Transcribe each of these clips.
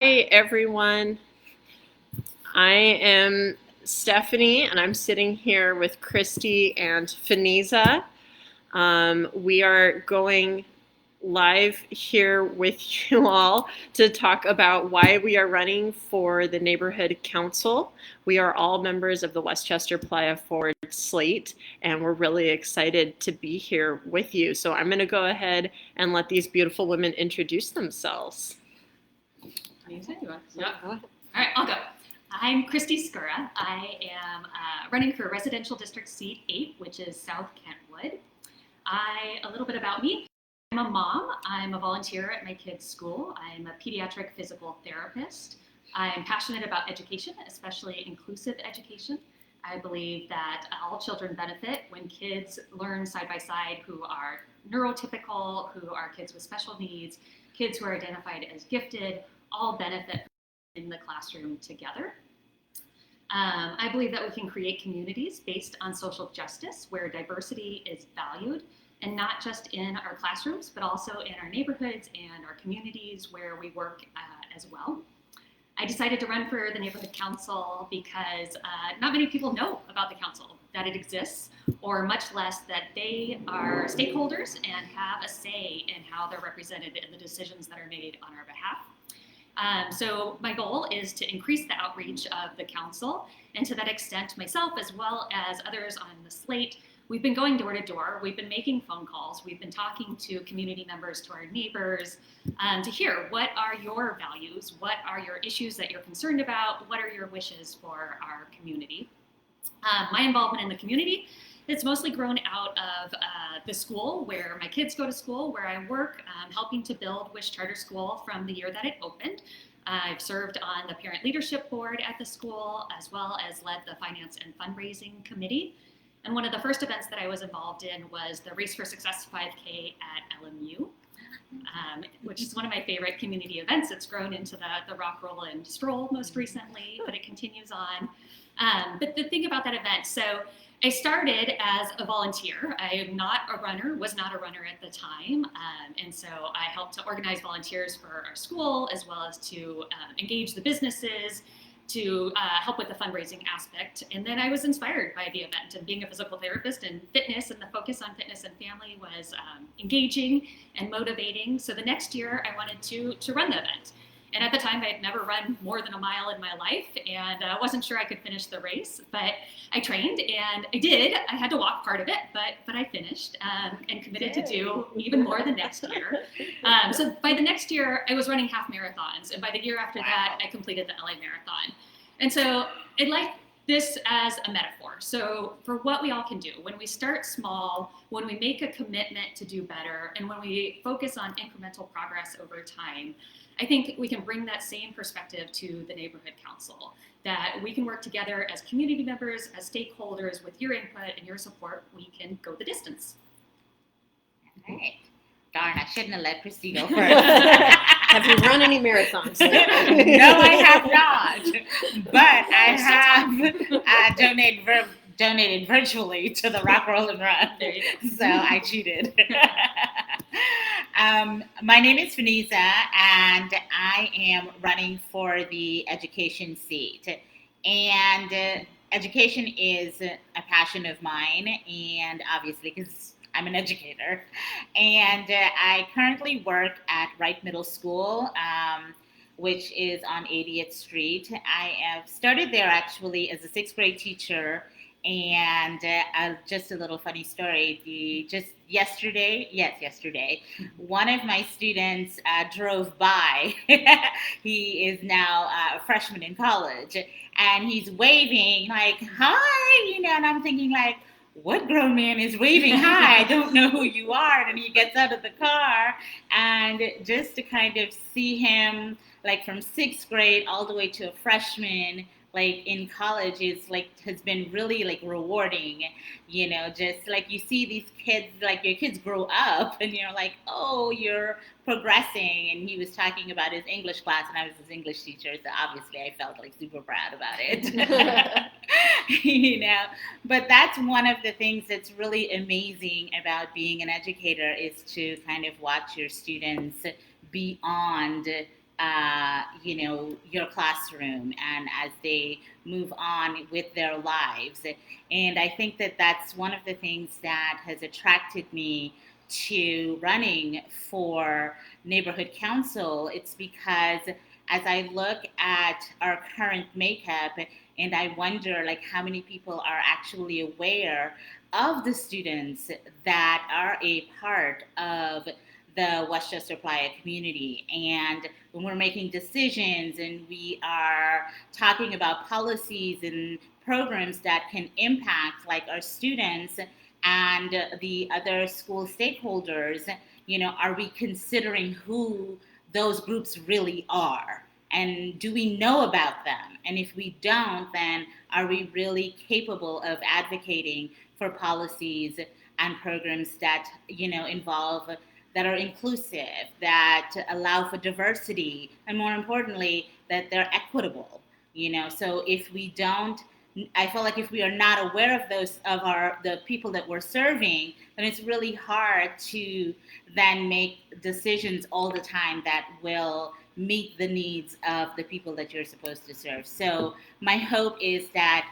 everyone. I am Stephanie, and I'm sitting here with Christy and Faneeza. We are going live here with you all to talk about why we are running for the Neighborhood Council. We are all members of the Westchester Playa Forward slate, and we're really excited to be here with you. So I'm going to go ahead and let these beautiful women introduce themselves. Faneeza, you want to? Yep. All right, I'll go. I'm Christy Skura. I am running for Residential District Seat 8, which is South Kentwood. A little bit about me. I'm a mom. I'm a volunteer at my kids' school. I'm a pediatric physical therapist. I'm passionate about education, especially inclusive education. I believe that all children benefit when kids learn side by side who are neurotypical, who are kids with special needs, kids who are identified as gifted, all benefit in the classroom together. I believe that we can create communities based on social justice where diversity is valued, and not just in our classrooms, but also in our neighborhoods and our communities where we work as well. I decided to run for the Neighborhood Council because not many people know about the council, that it exists, or much less that they are stakeholders and have a say in how they're represented in the decisions that are made on our behalf. So my goal is to increase the outreach of the council, and to that extent, myself as well as others on the slate, we've been going door to door, we've been making phone calls, we've been talking to community members, to our neighbors, to hear what are your values, what are your issues that you're concerned about, what are your wishes for our community. My involvement in the community, it's mostly grown out of the school where my kids go to school, where I work, helping to build Wish Charter School from the year that it opened. I've served on the parent leadership board at the school, as well as led the finance and fundraising committee. And one of the first events that I was involved in was the Race for Success 5K at LMU, which is one of my favorite community events. It's grown into the Rock, Roll, and Stroll most recently, but it continues on. But the thing about that event, so I started as a volunteer. I am not a runner, was not a runner at the time. And so I helped to organize volunteers for our school, as well as to engage the businesses, to help with the fundraising aspect. And then I was inspired by the event, and being a physical therapist and fitness, and the focus on fitness and family was engaging and motivating. So the next year I wanted to run the event. And at the time, I had never run more than a mile in my life, and wasn't sure I could finish the race, but I trained, and I did. I had to walk part of it, but I finished, and committed to do even more the next year. So by the next year, I was running half marathons, and by the year after that, I completed the LA Marathon. And so I like this as a metaphor. So for what we all can do, when we start small, when we make a commitment to do better, and when we focus on incremental progress over time, I think we can bring that same perspective to the Neighborhood Council, that we can work together as community members, as stakeholders. With your input and your support, we can go the distance. All right. Darn, I shouldn't have let Christy go first. Have you run any marathons? No, I have not. But I have donated virtually to the Rock, Roll, and Run. There you go. So I cheated. My name is Faneeza, and I am running for the education seat. And education is a passion of mine, and obviously because I'm an educator. And I currently work at Wright Middle School, which is on 80th Street. I have started there actually as a 6th grade teacher. And just a little funny story. Yesterday, one of my students drove by. He is now a freshman in college, and he's waving like, hi, and I'm thinking like, what grown man is waving hi? I don't know who you are. And he gets out of the car, and just to kind of see him like from 6th grade all the way to a freshman, like in college, is like has been really like rewarding, just like you see these kids, like your kids grow up and you're like, oh, you're progressing. And he was talking about his English class, and I was his English teacher, so obviously I felt like super proud about it. But that's one of the things that's really amazing about being an educator, is to kind of watch your students beyond your classroom and as they move on with their lives. And I think that that's one of the things that has attracted me to running for neighborhood council. It's because as I look at our current makeup and I wonder like how many people are actually aware of the students that are a part of the Westchester Playa community. And when we're making decisions and we are talking about policies and programs that can impact like our students and the other school stakeholders, are we considering who those groups really are? And do we know about them? And if we don't, then are we really capable of advocating for policies and programs that, involve that are inclusive, that allow for diversity, and more importantly, that they're equitable. So if we don't, I feel like if we are not aware of those of the people that we're serving, then it's really hard to then make decisions all the time that will meet the needs of the people that you're supposed to serve. So my hope is that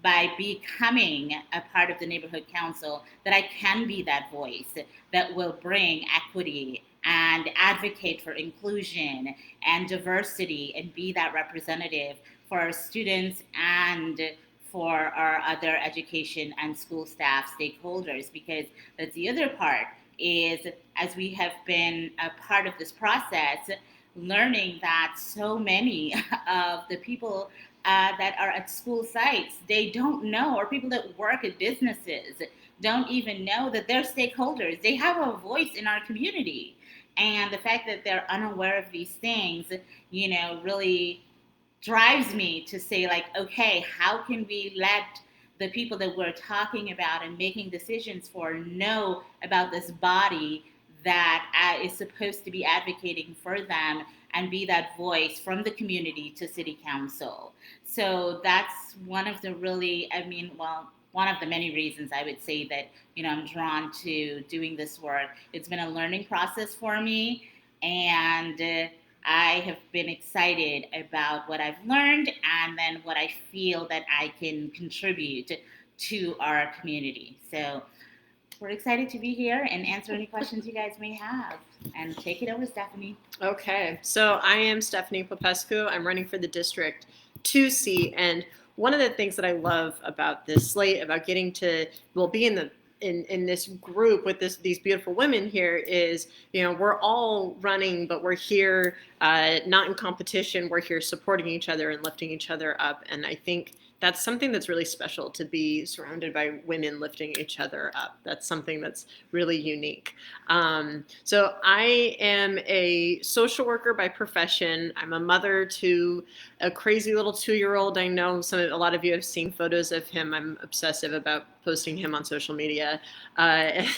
by becoming a part of the neighborhood council, that I can be that voice that will bring equity and advocate for inclusion and diversity and be that representative for our students and for our other education and school staff stakeholders. Because that's the other part is as we have been a part of this process, learning that so many of the people that are at school sites, they don't know, or people that work at businesses don't even know that they're stakeholders. They have a voice in our community. And the fact that they're unaware of these things, really drives me to say, like, okay, how can we let the people that we're talking about and making decisions for know about this body that is supposed to be advocating for them and be that voice from the community to city council. So that's one of the one of the many reasons I would say that, I'm drawn to doing this work. It's been a learning process for me, and I have been excited about what I've learned and then what I feel that I can contribute to our community. So we're excited to be here and answer any questions you guys may have. And take it over, Stephanie. Okay, so I am Stephanie Popescu. I'm running for the District 2 seat, and one of the things that I love about this slate, about getting to be in this group with these beautiful women here is, we're all running, but we're here not in competition. We're here supporting each other and lifting each other up, and I think that's something that's really special, to be surrounded by women lifting each other up. That's something that's really unique. So I am a social worker by profession. I'm a mother to a crazy little 2-year-old. I know a lot of you have seen photos of him. I'm obsessive about posting him on social media. And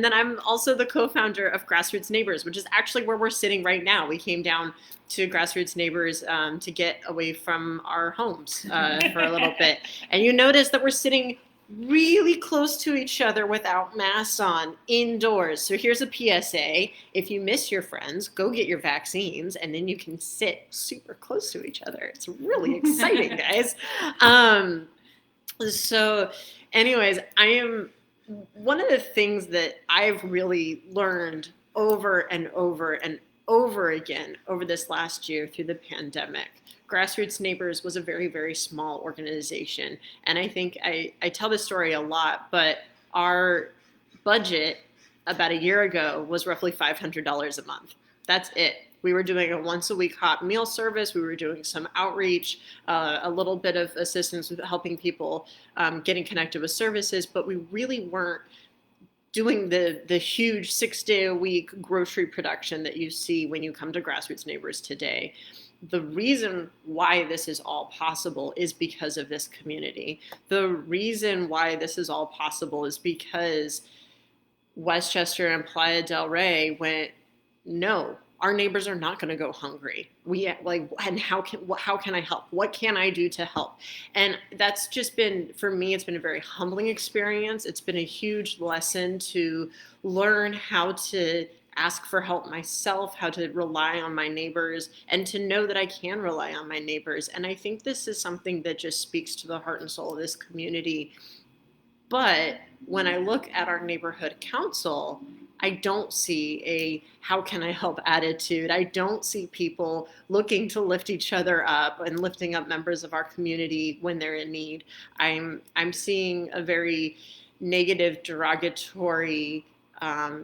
then I'm also the co-founder of Grassroots Neighbors, which is actually where we're sitting right now. We came down to Grassroots Neighbors to get away from our homes for a little bit. And you notice that we're sitting really close to each other without masks on indoors. So here's a PSA. If you miss your friends, go get your vaccines, and then you can sit super close to each other. It's really exciting, guys. So anyways, one of the things that I've really learned over and over and over again over this last year through the pandemic. Grassroots Neighbors was a very, very small organization. And I think I tell this story a lot, but our budget about a year ago was roughly $500 a month. That's it. We were doing a once-a-week hot meal service. We were doing some outreach, a little bit of assistance with helping people getting connected with services, but we really weren't doing the huge 6-day-a-week grocery production that you see when you come to Grassroots Neighbors today. The reason why this is all possible is because of this community. The reason why this is all possible is because Westchester and Playa del Rey went, no, our neighbors are not going to go hungry. And how can I help? What can I do to help? And that's just been, for me, it's been a very humbling experience. It's been a huge lesson to learn how to ask for help myself, how to rely on my neighbors, and to know that I can rely on my neighbors. And I think this is something that just speaks to the heart and soul of this community. But when I look at our neighborhood council, I don't see a how can I help attitude. I don't see people looking to lift each other up and lifting up members of our community when they're in need. I'm seeing a very negative, derogatory,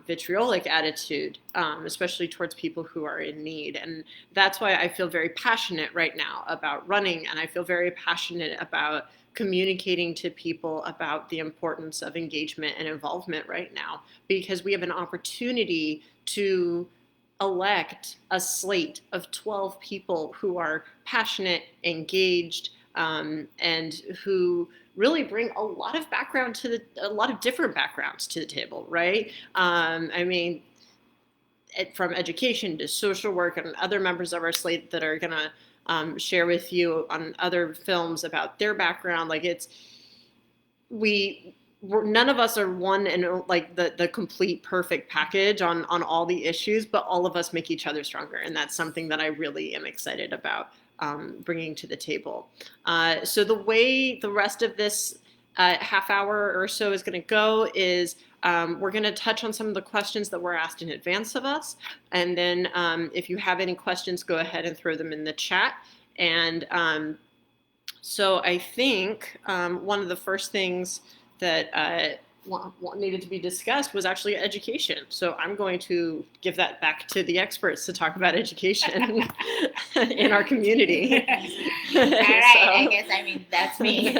vitriolic attitude, especially towards people who are in need. And that's why I feel very passionate right now about running, and I feel very passionate about communicating to people about the importance of engagement and involvement right now, because we have an opportunity to elect a slate of 12 people who are passionate, engaged, and who really bring a lot of a lot of different backgrounds to the table, right? I mean, from education to social work, and other members of our slate that are gonna share with you on other films about their background. Like none of us are one and like the complete perfect package on all the issues, but all of us make each other stronger, and that's something that I really am excited about bringing to the table. So the way the rest of this half hour or so is going to go is we're going to touch on some of the questions that were asked in advance of us. And then if you have any questions, go ahead and throw them in the chat. And so I think one of the first things that needed to be discussed was actually education. So I'm going to give that back to the experts to talk about education in our community. All right, I guess, that's me.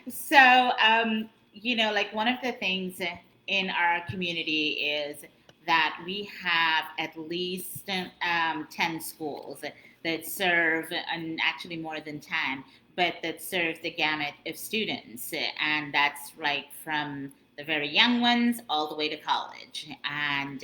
So, like one of the things in our community is that we have at least 10 schools that serve, and actually more than 10, but that serve the gamut of students. And that's right from the very young ones all the way to college. And,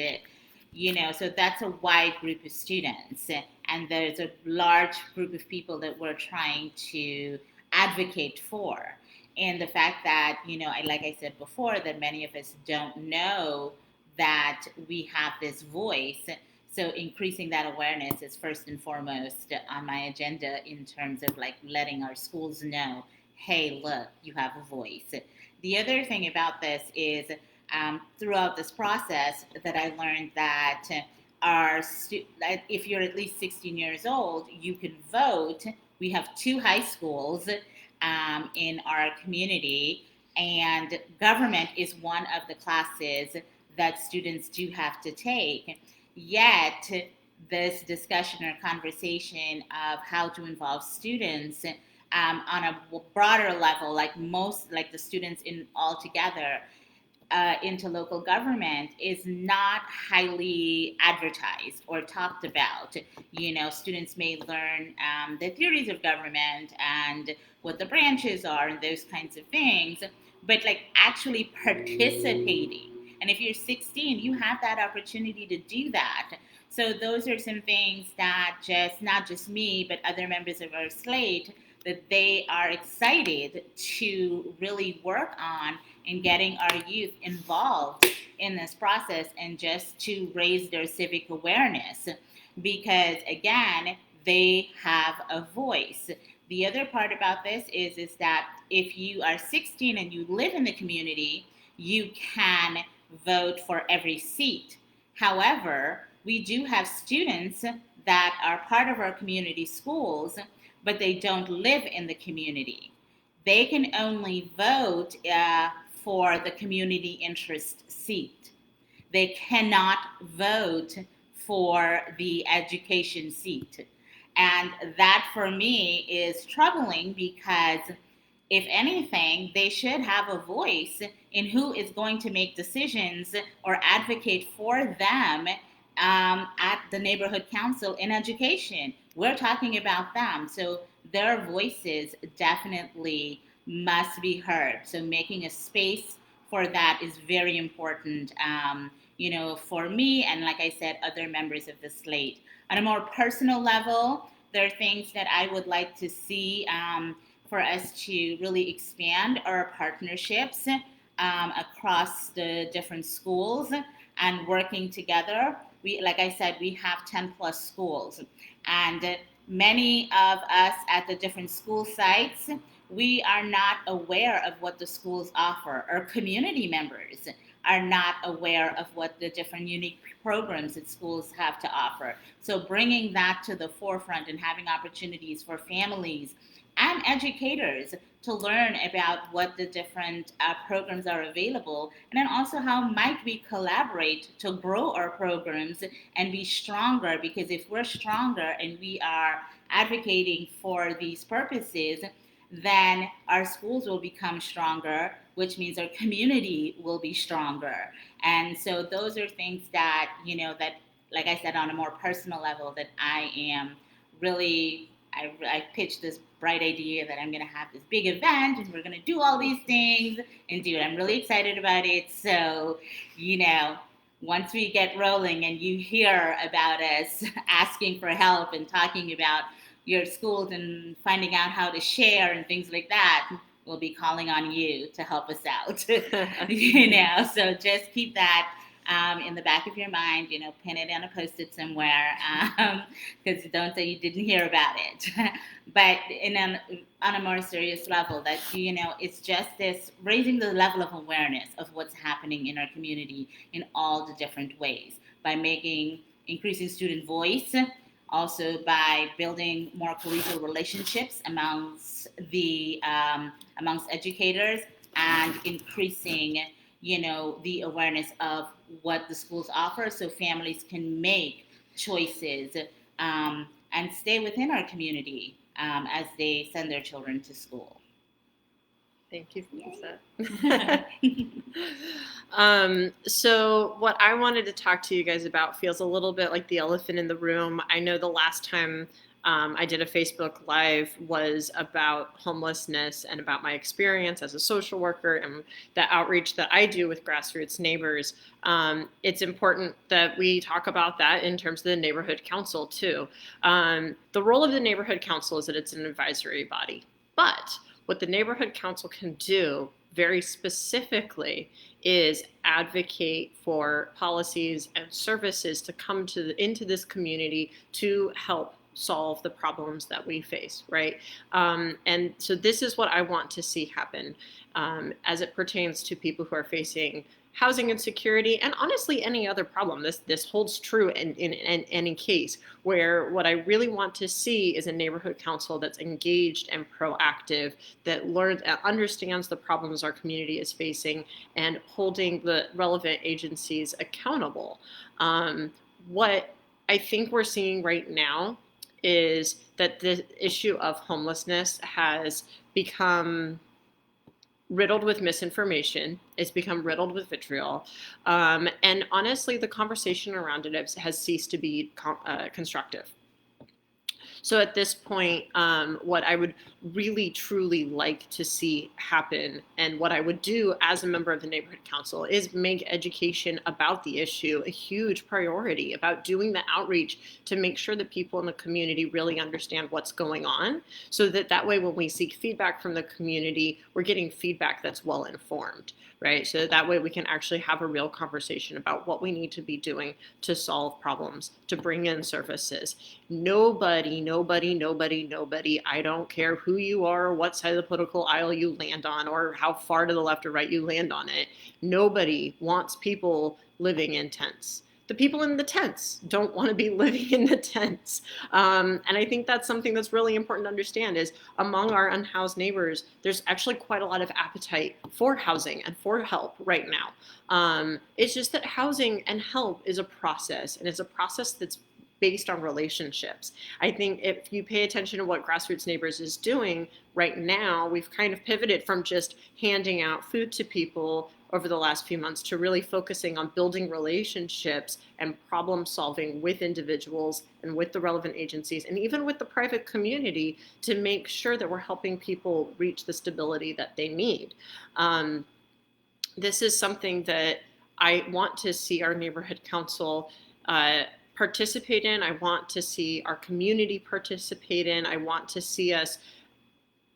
so that's a wide group of students. And there's a large group of people that we're trying to advocate for. And the fact that, like I said before, that many of us don't know that we have this voice. So increasing that awareness is first and foremost on my agenda in terms of like letting our schools know, hey, look, you have a voice. The other thing about this is throughout this process that I learned that if you're at least 16 years old, you can vote. We have 2 high schools in our community, and government is one of the classes that students do have to take. Yet, this discussion or conversation of how to involve students on a broader level, like the students in all together, into local government is not highly advertised or talked about. Students may learn the theories of government and what the branches are and those kinds of things, but like actually participating. And if you're 16, you have that opportunity to do that. So those are some things that not just me, but other members of our slate, that they are excited to really work on in getting our youth involved in this process and just to raise their civic awareness. Because again, they have a voice. The other part about this is that if you are 16 and you live in the community, you can vote for every seat. However, we do have students that are part of our community schools, but they don't live in the community. They can only vote for the community interest seat. They cannot vote for the education seat. And that for me is troubling, because if anything, they should have a voice in who is going to make decisions or advocate for them at the neighborhood council in education. We're talking about them. So their voices definitely must be heard. So making a space for that is very important, for me and, like I said, other members of the slate. On a more personal level, there are things that I would like to see for us to really expand our partnerships across the different schools. and working together. We, like I said, we have 10 plus schools, and many of us at the different school sites, we are not aware of what the schools offer. Our community members are not aware of what the different unique programs that schools have to offer. So bringing that to the forefront and having opportunities for families and educators to learn about what the different programs are available, and then also how might we collaborate to grow our programs and be stronger, because if we're stronger and we are advocating for these purposes, then our schools will become stronger, which means our community will be stronger. And so those are things that, that, like I said, on a more personal level, that I am really, I pitched this bright idea that I'm going to have this big event and we're going to do all these things and do it. I'm really excited about it. So, once we get rolling and you hear about us asking for help and talking about your schools and finding out how to share and things like that, we'll be calling on you to help us out. So just keep that in the back of your mind, pin it on a post-it somewhere, because don't say you didn't hear about it. But on a more serious level, that, it's just this raising the level of awareness of what's happening in our community in all the different ways, by increasing student voice, also by building more collegial relationships amongst educators, and increasing the awareness of what the schools offer, so families can make choices and stay within our community as they send their children to school. Thank you, Faneeza. So what I wanted to talk to you guys about feels a little bit like the elephant in the room. I know the last time I did a Facebook Live was about homelessness and about my experience as a social worker and the outreach that I do with grassroots neighbors. It's important that we talk about that in terms of the Neighborhood Council too. The role of the Neighborhood Council is that it's an advisory body, but what the Neighborhood Council can do very specifically is advocate for policies and services to come into this community to help solve the problems that we face, right? And so this is what I want to see happen as it pertains to people who are facing housing insecurity, and honestly any other problem. This holds true in any case, where what I really want to see is a neighborhood council that's engaged and proactive, that understands the problems our community is facing, and holding the relevant agencies accountable. What I think we're seeing right now is that the issue of homelessness has become riddled with misinformation. It's become riddled with vitriol. And honestly, the conversation around it has ceased to be constructive. So at this point, what I would really, truly like to see happen, and what I would do as a member of the Neighborhood Council, is make education about the issue a huge priority, about doing the outreach to make sure that people in the community really understand what's going on, so that way when we seek feedback from the community, we're getting feedback that's well informed, right? So that way we can actually have a real conversation about what we need to be doing to solve problems, to bring in services. Nobody, I don't care who you are, or what side of the political aisle you land on, or how far to the left or right you land on it. Nobody wants people living in tents. The people in the tents don't want to be living in the tents. And I think that's something that's really important to understand, is among our unhoused neighbors, there's actually quite a lot of appetite for housing and for help right now. It's just that housing and help is a process, and it's a process that's based on relationships. I think if you pay attention to what Grassroots Neighbors is doing right now, we've kind of pivoted from just handing out food to people over the last few months to really focusing on building relationships and problem solving with individuals and with the relevant agencies, and even with the private community, to make sure that we're helping people reach the stability that they need. This is something that I want to see our neighborhood council participate in. I want to see our community participate in. I want to see us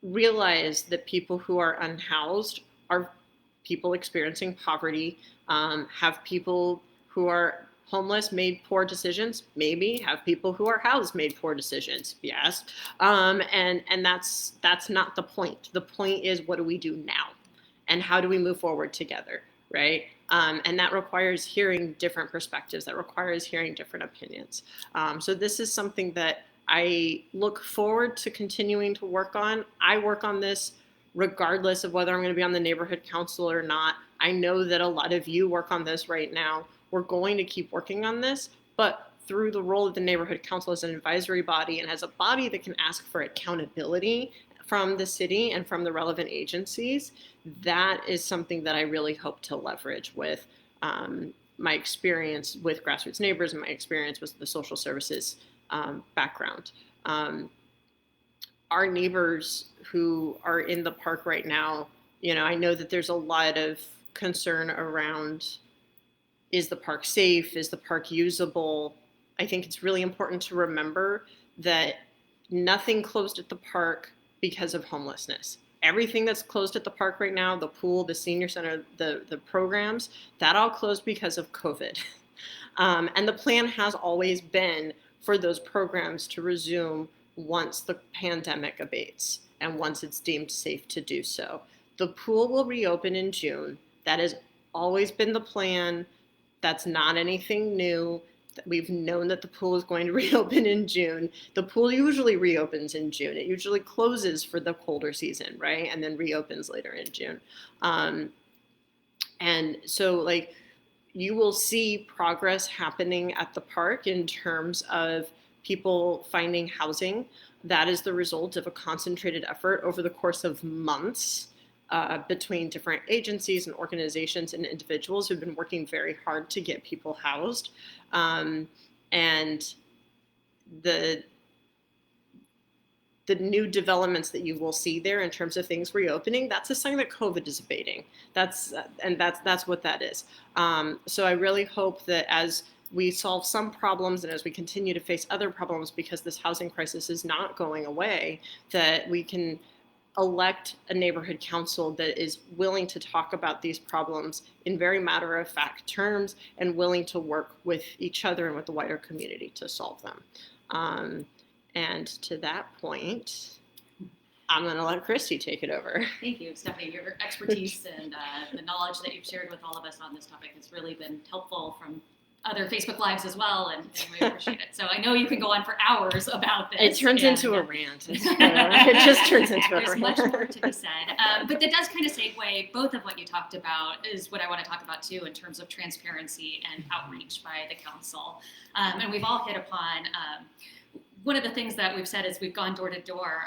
realize that people who are unhoused are people experiencing poverty, have people who are homeless made poor decisions, maybe. Have people who are housed made poor decisions, yes. And that's not the point. The point is, what do we do now? And how do we move forward together, right? And that requires hearing different perspectives. That requires hearing different opinions. So this is something that I look forward to continuing to work on. I work on this regardless of whether I'm going to be on the neighborhood council or not. I know that a lot of you work on this right now. We're going to keep working on this, but through the role of the neighborhood council as an advisory body and as a body that can ask for accountability from the city and from the relevant agencies, that is something that I really hope to leverage with my experience with grassroots neighbors and my experience with the social services background. Our neighbors who are in the park right now, I know that there's a lot of concern around, is the park safe? Is the park usable? I think it's really important to remember that nothing closed at the park because of homelessness. Everything that's closed at the park right now, the pool, the senior center, the programs, that all closed because of COVID. And the plan has always been for those programs to resume once the pandemic abates and once it's deemed safe to do so. The pool will reopen in June. That has always been the plan. That's not anything new. We've known that the pool is going to reopen in June. The pool usually reopens in June. It usually closes for the colder season, right? And then reopens later in June. And so you will see progress happening at the park in terms of people finding housing. That is the result of a concentrated effort over the course of months between different agencies and organizations and individuals who've been working very hard to get people housed. And the new developments that you will see there in terms of things reopening, that's a sign that COVID is abating. That's what that is. So I really hope that as we solve some problems and as we continue to face other problems, because this housing crisis is not going away, that we can elect a neighborhood council that is willing to talk about these problems in very matter-of-fact terms and willing to work with each other and with the wider community to solve them. And to that point, I'm going to let Christy take it over. Thank you, Stephanie. Your expertise and the knowledge that you've shared with all of us on this topic has really been helpful from other Facebook Lives as well, and we appreciate it. So I know you can go on for hours about this. It turns into a rant. It just turns into a rant. There's much more to be said. But that does kind of segue, both of what you talked about is what I want to talk about too in terms of transparency and outreach by the council. And we've all hit upon one of the things that we've said is we've gone door to door.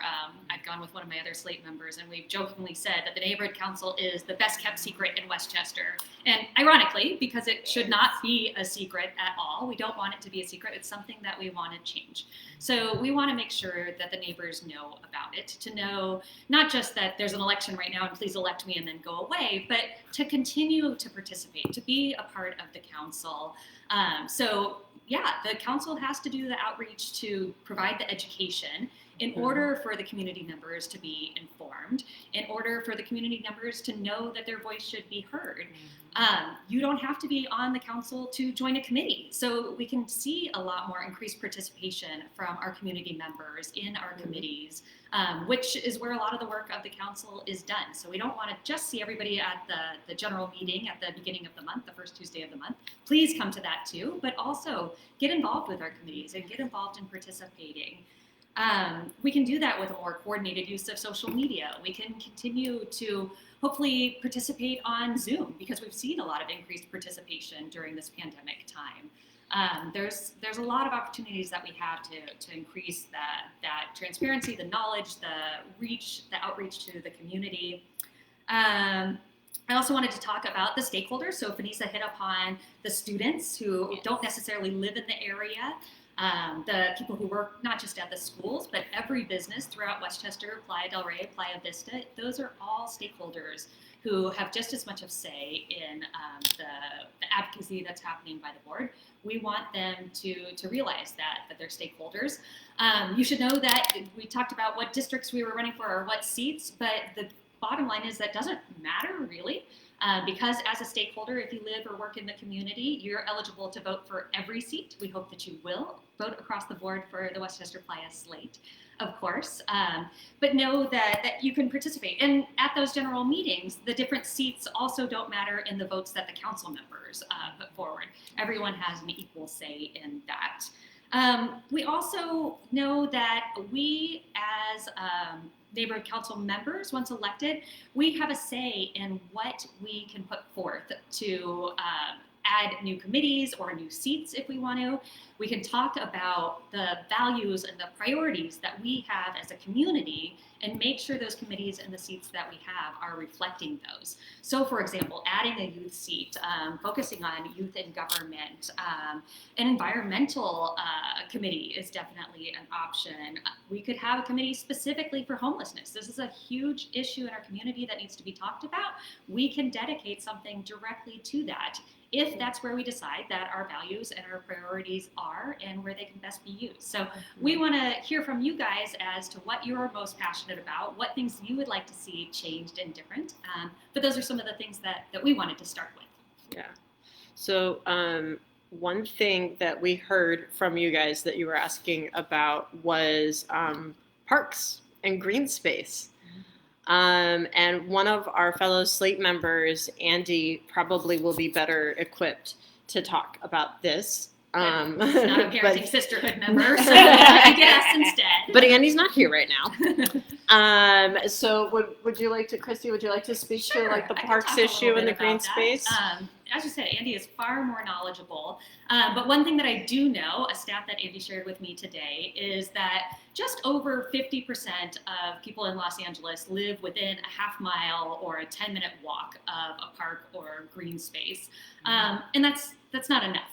I've gone with one of my other Slate members, and we've jokingly said that the Neighborhood Council is the best kept secret in Westchester. And ironically, because it should not be a secret at all, we don't want it to be a secret. It's something that we want to change. So we want to make sure that the neighbors know about it, to know not just that there's an election right now and please elect me and then go away, but to continue to participate, to be a part of the council. The council has to do the outreach to provide the education in order for the community members to be informed, in order for the community members to know that their voice should be heard. You don't have to be on the council to join a committee. So we can see a lot more increased participation from our community members in our committees, which is where a lot of the work of the council is done. So we don't want to just see everybody at the general meeting at the beginning of the month, the first Tuesday of the month. Please come to that too, but also get involved with our committees and get involved in participating. We can do that with a more coordinated use of social media. We can continue to hopefully participate on Zoom because we've seen a lot of increased participation during this pandemic time. There's a lot of opportunities that we have to increase that transparency, the knowledge, the outreach to the community. I also wanted to talk about the stakeholders. So Faneeza hit upon the students who don't necessarily live in the area. The people who work not just at the schools, but every business throughout Westchester, Playa del Rey, Playa Vista, those are all stakeholders who have just as much of say in the advocacy that's happening by the board. We want them to realize that they're stakeholders. You should know that we talked about what districts we were running for or what seats, but the bottom line is that doesn't matter really. Because as a stakeholder, if you live or work in the community, you're eligible to vote for every seat. We hope that you will vote across the board for the Westchester Playa slate, of course, but know that you can participate. And at those general meetings, the different seats also don't matter in the votes that the council members put forward. Everyone has an equal say in that. We also know that we as neighborhood council members, once elected, we have a say in what we can put forth to add new committees or new seats if we want to. We can talk about the values and the priorities that we have as a community and make sure those committees and the seats that we have are reflecting those. So for example, adding a youth seat, focusing on youth in government, an environmental committee is definitely an option. We could have a committee specifically for homelessness. This is a huge issue in our community that needs to be talked about. We can dedicate something directly to that if that's where we decide that our values and our priorities are and where they can best be used. So we want to hear from you guys as to what you're most passionate about, what things you would like to see changed and different. But those are some of the things that we wanted to start with. Yeah. So one thing that we heard from you guys that you were asking about was parks and green space. And one of our fellow slate members, Andy, probably will be better equipped to talk about this. Not a parenting sisterhood member, so I guess instead. But Andy's not here right now. So would you like to, Christy, would you like to speak to like the parks issue and the green space? As you said, Andy is far more knowledgeable. But one thing that I do know, a stat that Andy shared with me today, is that just over 50% of people in Los Angeles live within a half mile or a 10-minute walk of a park or green space. And that's not enough.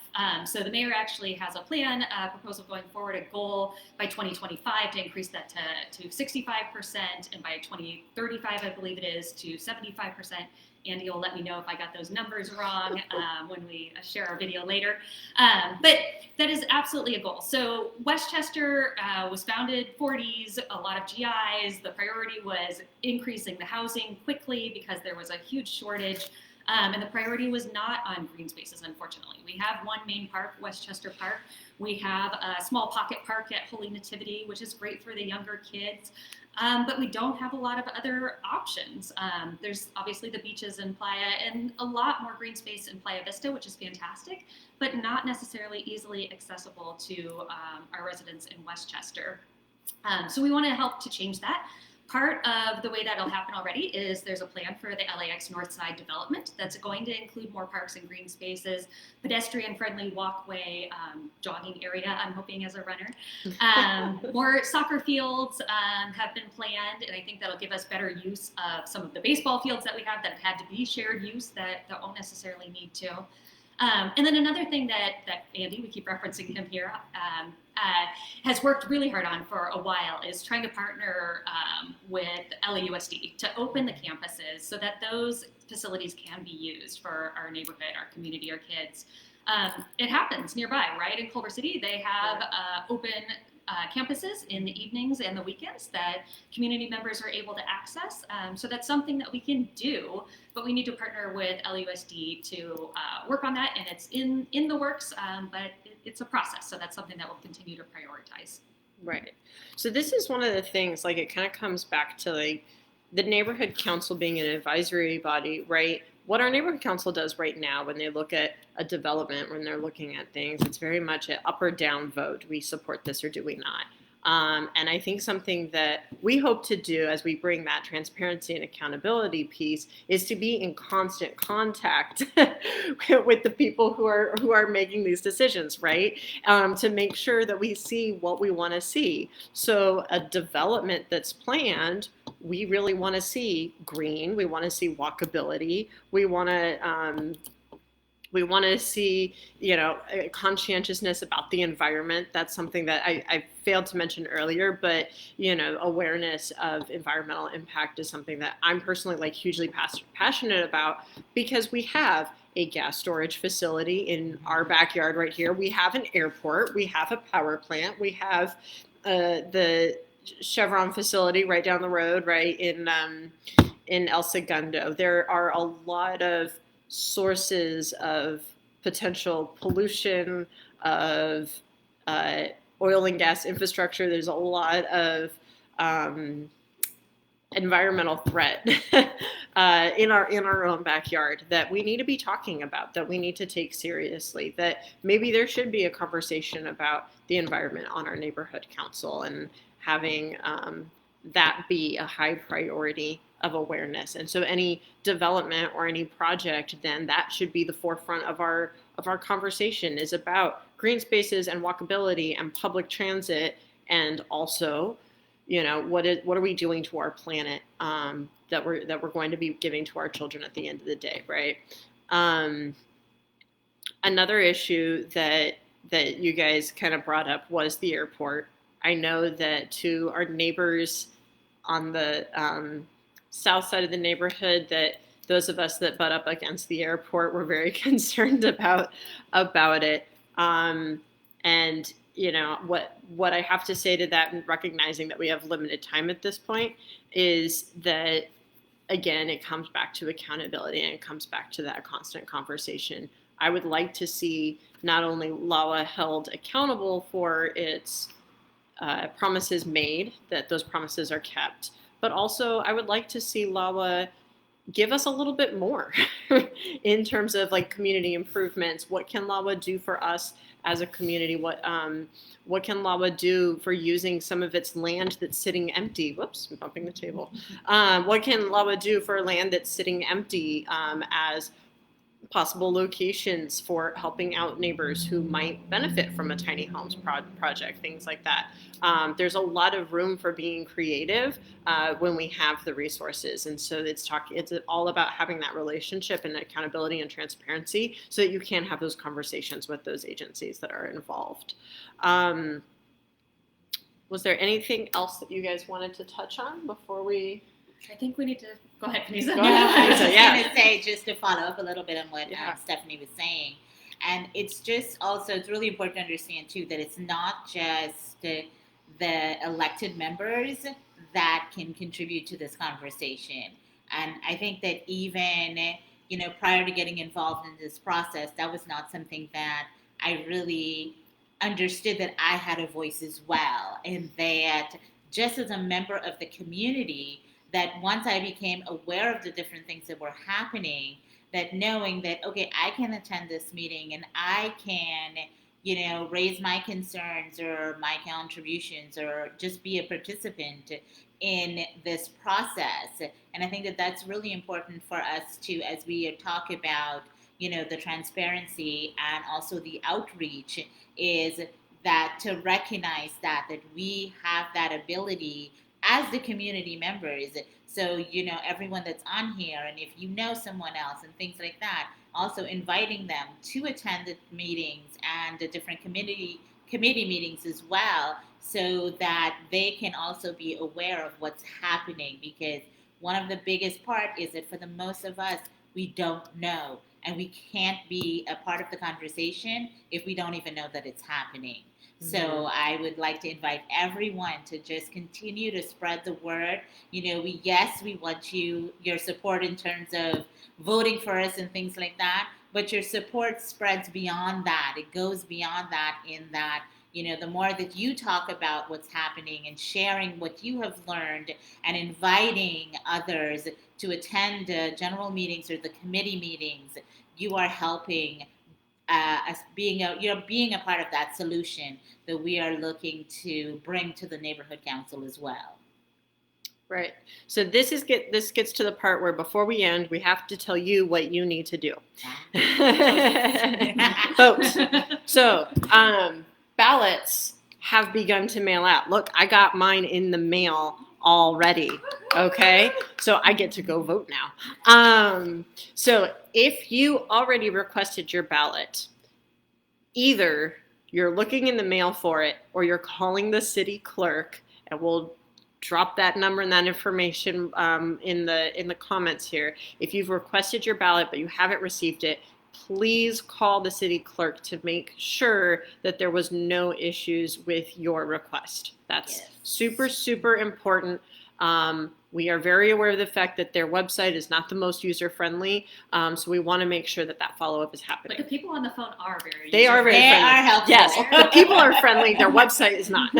So the mayor actually has a plan, a proposal going forward, a goal by 2025 to increase that to 65%, and by 2035, I believe it is, to 75%. Andy will let me know if I got those numbers wrong when we share our video later. But that is absolutely a goal. So Westchester was founded 40s, a lot of GIs. The priority was increasing the housing quickly because there was a huge shortage. And the priority was not on green spaces, unfortunately. We have one main park, Westchester Park. We have a small pocket park at Holy Nativity, which is great for the younger kids. But we don't have a lot of other options. There's obviously the beaches in Playa and a lot more green space in Playa Vista, which is fantastic, but not necessarily easily accessible to our residents in Westchester. So we want to help to change that. Part of the way that'll happen already is there's a plan for the LAX North Side development that's going to include more parks and green spaces, pedestrian-friendly walkway, jogging area, I'm hoping as a runner. More soccer fields have been planned, and I think that'll give us better use of some of the baseball fields that we have that have had to be shared use that won't necessarily need to. And then another thing that Andy, we keep referencing him here, has worked really hard on for a while is trying to partner with LAUSD to open the campuses so that those facilities can be used for our neighborhood, our community, our kids. It happens nearby, right? In Culver City, they have open campuses in the evenings and the weekends that community members are able to access. So that's something that we can do, but we need to partner with LAUSD to work on that, and it's in the works, but it's a process. So that's something that we'll continue to prioritize. Right. So this is one of the things, like it kind of comes back to like the neighborhood council being an advisory body, right? What our neighborhood council does right now when they look at a development, when they're looking at things, it's very much an up or down vote. Do we support this or do we not? And I think something that we hope to do as we bring that transparency and accountability piece is to be in constant contact with the people who are making these decisions, right? To make sure that we see what we want to see. So a development that's planned, we really want to see green. We want to see walkability. We want to see, conscientiousness about the environment. That's something that I failed to mention earlier, but, awareness of environmental impact is something that I'm personally hugely passionate about because we have a gas storage facility in our backyard right here. We have an airport. We have a power plant. We have the Chevron facility right down the road, right in El Segundo. There are a lot of sources of potential pollution, of oil and gas infrastructure. There's a lot of environmental threat in our own backyard that we need to be talking about, that we need to take seriously, that maybe there should be a conversation about the environment on our neighborhood council and having that be a high priority of awareness. And so any development or any project, then that should be the forefront of our conversation, is about green spaces and walkability and public transit, and also, you know, what are we doing to our planet that we're going to be giving to our children at the end of the day, right? Another issue that you guys kind of brought up was the airport. I know that to our neighbors on the south side of the neighborhood, that those of us that butt up against the airport were very concerned about it. And you know, what I have to say to that, and recognizing that we have limited time at this point, is that, again, it comes back to accountability, and it comes back to that constant conversation. I would like to see not only LAWA held accountable for its promises made, that those promises are kept, but also I would like to see LAWA give us a little bit more in terms of like community improvements. What can LAWA do for us as a community? What can LAWA do for using some of its land that's sitting empty? Whoops, I'm bumping the table. What can LAWA do for land that's sitting empty as possible locations for helping out neighbors who might benefit from a tiny homes project, things like that. There's a lot of room for being creative when we have the resources. And so it's all about having that relationship and accountability and transparency so that you can have those conversations with those agencies that are involved. Was there anything else that you guys wanted to touch on before we... I think we need to go ahead, Faneeza. I was going to say, just to follow up a little bit on what Stephanie was saying, and it's really important to understand too that it's not just the elected members that can contribute to this conversation. And I think that even, you know, prior to getting involved in this process, that was not something that I really understood that I had a voice as well, and that just as a member of the community, that once I became aware of the different things that were happening, that knowing that, okay, I can attend this meeting and I can, you know, raise my concerns or my contributions or just be a participant in this process. And I think that that's really important for us to, as we talk about, you know, the transparency and also the outreach, is that to recognize that we have that ability as the community members. So, you know, everyone that's on here, and if you know someone else and things like that, also inviting them to attend the meetings and the different committee meetings as well, so that they can also be aware of what's happening. Because one of the biggest part is that for the most of us, we don't know, and we can't be a part of the conversation if we don't even know that it's happening. So I would like to invite everyone to just continue to spread the word. You know, we want your support in terms of voting for us and things like that, but your support spreads beyond that. It goes beyond that, in that, you know, the more that you talk about what's happening and sharing what you have learned and inviting others to attend general meetings or the committee meetings, you are helping as being a part of that solution that we are looking to bring to the neighborhood council as well. Right. So this gets to the part where before we end, we have to tell you what you need to do. Vote. So ballots have begun to mail out. Look, I got mine in the mail already. Okay, so I get to go vote now. So if you already requested your ballot, either you're looking in the mail for it or you're calling the city clerk, and we'll drop that number and that information in the comments here. If you've requested your ballot but you haven't received it, please call the city clerk to make sure that there was no issues with your request. That's super, super important. We are very aware of the fact that their website is not the most user-friendly, so we want to make sure that that follow-up is happening. But the people on the phone are very They are very They friendly. are helpful. Yes, the people are friendly. Their website is not.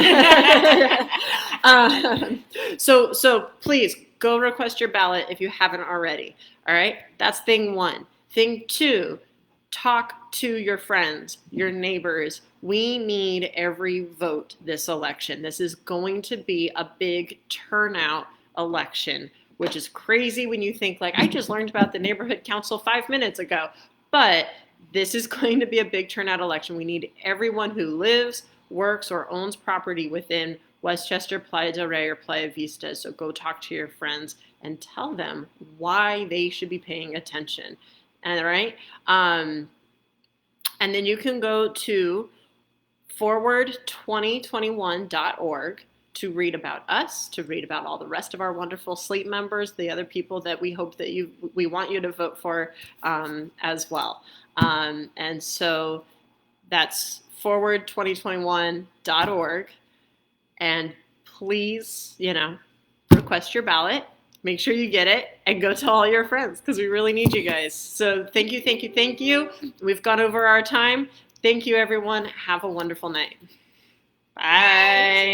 So please go request your ballot if you haven't already. All right, that's thing one. Thing two, talk to your friends, your neighbors. We need every vote this election. This is going to be a big turnout election, which is crazy when you think like, I just learned about the neighborhood council 5 minutes ago. But this is going to be a big turnout election. We need everyone who lives, works, or owns property within Westchester, Playa del Rey, or Playa Vista. So go talk to your friends and tell them why they should be paying attention. All right. And then you can go to forward2021.org to read about us, to read about all the rest of our wonderful slate members, the other people that we hope that we want you to vote for as well. And so that's forward2021.org. And please, request your ballot. Make sure you get it and go tell all your friends because we really need you guys. So thank you. We've gone over our time. Thank you, everyone. Have a wonderful night. Bye.